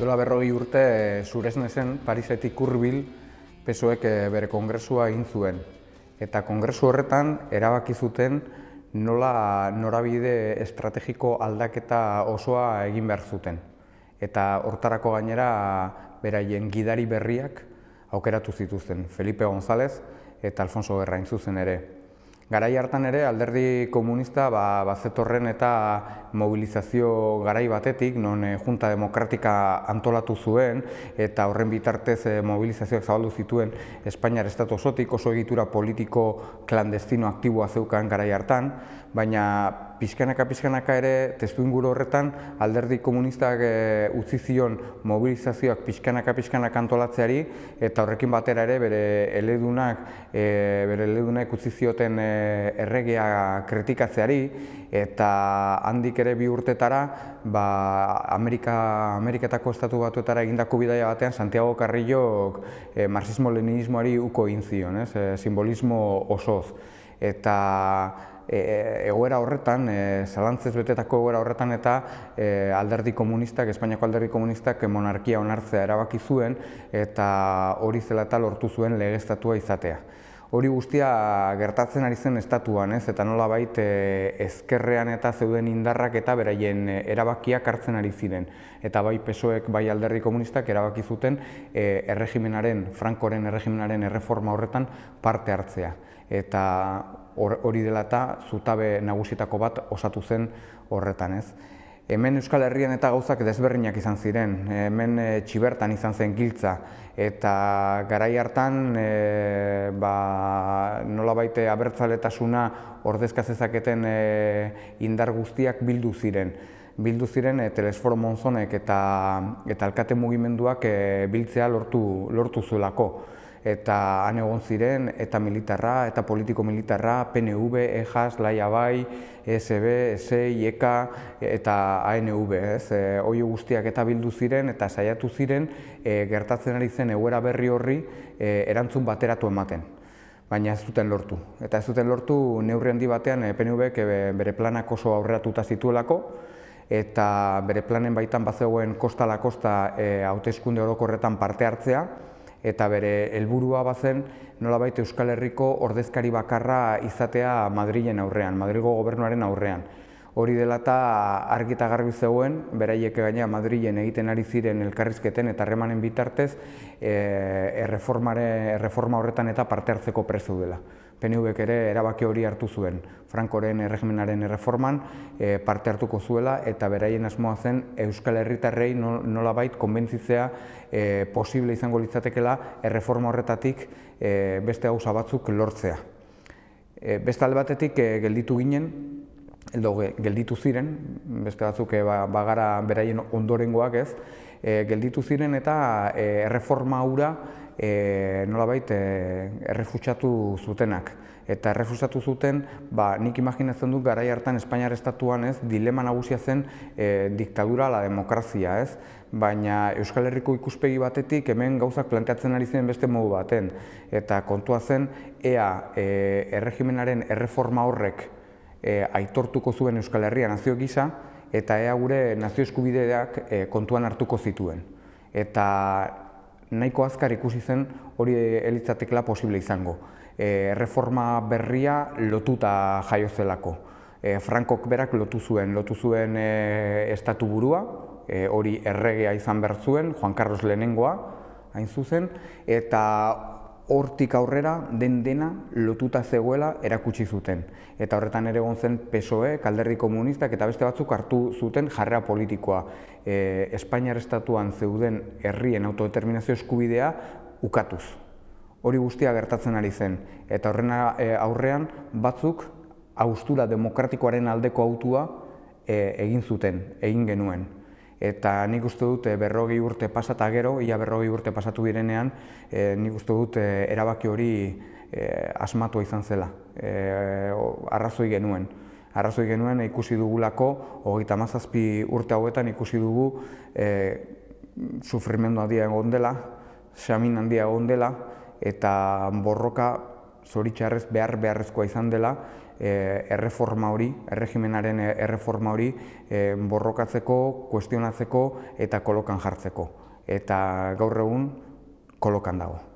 Duela 40 urte Suresnesen Parisetik hurbil PSOEk bere kongresua egin zuen. Eta kongresu horretan erabaki zuten nola norabide estrategiko aldaketa osoa egin behar zuten. Eta hortarako gainera beraien gidari berriak aukeratu zituzten, Felipe González eta Alfonso Guerra hain zuzen ere. Garai hartan ere alderdi komunista bazetorren eta mobilizazio garai batetik, non Junta Demokratika antolatu zuen eta horren bitartez mobilizazioak zabaldu zituen Espainiar estatu osotik, oso egitura politiko klandestino aktiboa zeukan garai hartan, baina pixkanaka ere testuinguru horretan alderdi komunistak utzi zion mobilizazioak pixkanaka antolatzeari eta horrekin batera ere bere eledunak utzi zioten erregea kritikatzeari eta handik ere 2 urtetara Ameriketako estatu batuetara egindako bidaia batean Santiago Carrillok marxismo-leninismoari uko egin zion, simbolismo osoz. Eta egoera horretan, zalantzez betetako egoera horretan eta alderdi komunistak, Espainiako alderdi komunistak monarkia onartzea erabaki zuen eta hori zela eta lortu zuen legeztatua izatea. Hori guztia gertatzen ari zen estatuan, eta nolabait ezkerrean eta zeuden indarrak eta beraien erabakiak hartzen ari ziren. Eta bai PSOEk, bai alderdi komunistak erabaki zuten Francoren erregimenaren erreforma horretan parte hartzea. Eta hori dela eta zutabe nagusitako bat osatu zen horretan. Hemen Euskal Herrian eta gauzak desberdinak izan ziren, hemen Txibertan izan zen giltza, eta garai hartan nolabait abertzaletasuna ordezka zezaketen indar guztiak bildu ziren. Bildu ziren Telesforo Monzonek eta alkate mugimenduak biltzea lortu zuelako. Eta han egon ziren eta militarra, eta politiko militarra, PNV, EJAS, Laiabai, ESB, ESEI, EKA eta ANV. Hoi guztiak eta bildu ziren eta saiatu ziren gertatzen ari zen egoera berri horri erantzun bateratu ematen. Baina ez zuten lortu. Eta ez zuten lortu neurri handi batean PNVk bere planak oso aurreratuta zituelako, eta bere planen baitan bazegoen kosta ala kosta hauteskunde orokorretan parte hartzea, eta bere helburua bazen nolabait Euskal Herriko ordezkari bakarra izatea Madrilen aurrean, Madrilgo gobernuaren aurrean. Hori dela eta argi eta garbi zegoen, beraiek gainera Madrilen egiten ari ziren elkarrizketen eta harremanen bitartez erreforma horretan eta parte hartzeko prest zeudela. PNVk ere erabaki hori hartu zuen, Francoren erregimenaren erreforman parte hartuko zuela eta beraien asmoa zen Euskal Herritarrei nolabait konbentzitzea posible izango litzatekeela erreforma horretatik beste gauza batzuk lortzea. Beste alde batetik gelditu ginen, gelditu ziren, beste batzuk bagara beraien ondorengoak gelditu ziren eta erreforma hura nolabait errefutsatu zutenak. Eta errefutsatu zuten, nik imaginatzen dut garai hartan Espainiar estatuan dilema nagusia zen diktadura ala demokrazia, baina Euskal Herriko ikuspegi batetik hemen gauzak planteatzen ari zen beste modu baten. Eta kontua zen, ea erregimenaren erreforma horrek aitortuko zuen Euskal Herria nazio gisa, eta ea gure nazio eskubideak kontuan hartuko zituen. Eta nahiko azkar ikusi zen hori elitzatekela posible izango. Erreforma berria lotuta jaio zelako. Frankok berak lotu zuen estatu burua, hori erregea izan behar zuen, Juan Carlos lehenengoa, hain zuzen, eta hortik aurrera dena lotuta zegoela erakutsi zuten. Eta horretan ere egon zen PSOE, alderdi komunistak eta beste batzuk hartu zuten jarrera politikoa. Espainiar estatuan zeuden herrien autodeterminazio eskubidea ukatuz. Hori guztia gertatzen ari zen. Eta horren aurrean batzuk haustura demokratikoaren aldeko hautua egin zuten, egin genuen. Eta nik uste dut 40 urte pasata gero, ia 40 urte pasatu direnean, nik uste dut erabaki hori asmatua izan zela. Arrazoi genuen ikusi dugulako, 37 urte hauetan ikusi dugu sufrimendu handia egon dela, xamin handia egon dela, eta borroka zoritxarrez beharrezkoa izan dela erreforma hori, erregimenaren erreforma hori borrokatzeko, kuestionatzeko eta kolokan jartzeko. Eta gaur egun kolokan dago.